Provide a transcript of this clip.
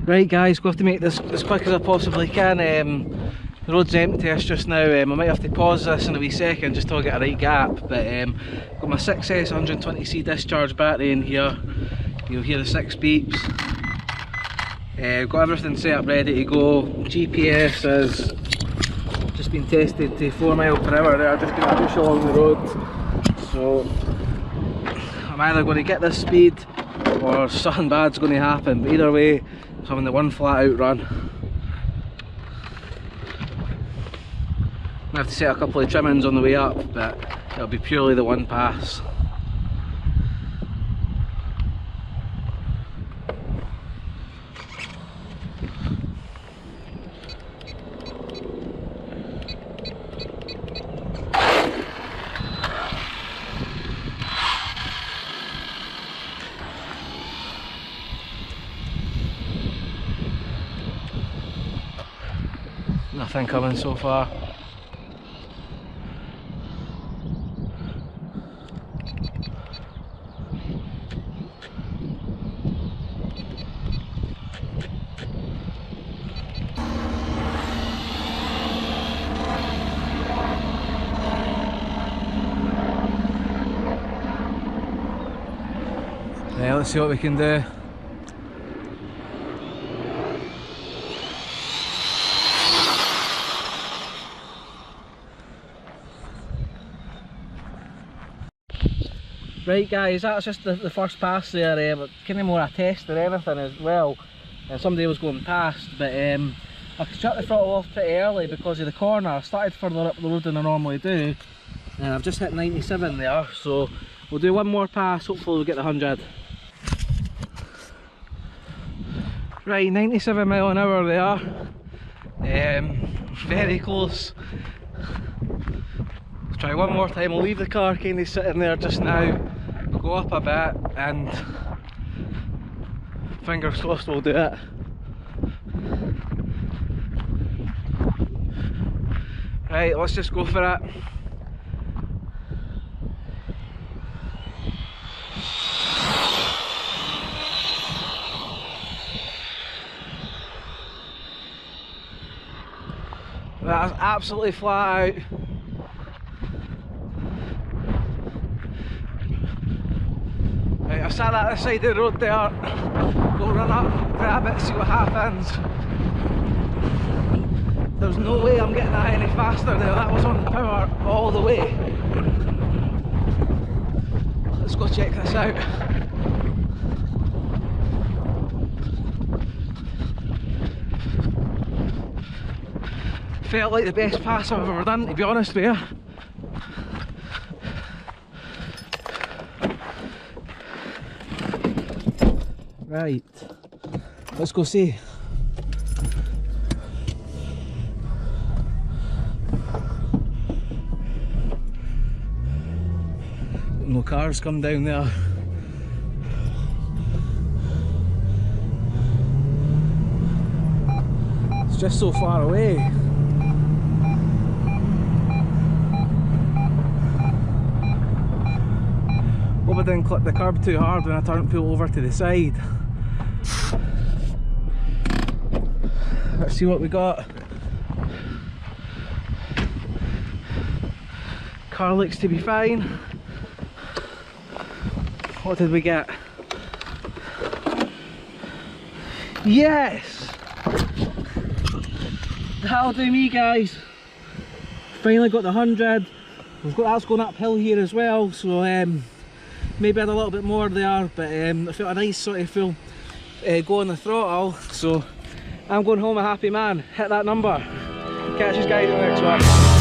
Right guys, we'll have to make this as quick as I possibly can. The road's empty just now. I might have to pause this in a wee second just till I get a right gap, but got my 6S 120C discharge battery in here. You'll hear the 6 beeps. Got everything set up ready to go. GPS has just been tested to 4 miles per hour there, just going to push along the road. So I'm either going to get this speed or something bad's going to happen, but either way I'm having the one flat out run. I have to set a couple of trimmings on the way up, but it'll be purely the one pass. Nothing coming so far. Yeah, let's see what we can do. Right guys, that's just the first pass there, but kind of more a test than anything as well. Somebody was going past, but I shut the throttle off pretty early because of the corner. I started further up the road than I normally do, and I've just hit 97 there, so we'll do one more pass, hopefully we'll get the 100. Right, 97 mile an hour there, very close. Let's try one more time. We'll leave the car kind of sitting there just now, we'll go up a bit and fingers crossed we'll do it. Right, let's just go for it. That's absolutely flat out. Right, I've sat at the side of the road there. We'll run up, grab it, see what happens. There's no way I'm getting that any faster there. That was on power all the way. Let's go check this out. Felt like the best pass I've ever done, to be honest with you. Right, let's go see. No cars come down there. It's just so far away. Hope I didn't clip the curb too hard when I turned pull over to the side. Let's see what we got. Car looks to be fine. What did we get? Yes! That'll do me, guys. Finally got the 100. We've got that's going uphill here as well, so maybe I had a little bit more there, but I felt a nice sort of full go on the throttle, so I'm going home a happy man. Hit that number. Catch you guys in the next one.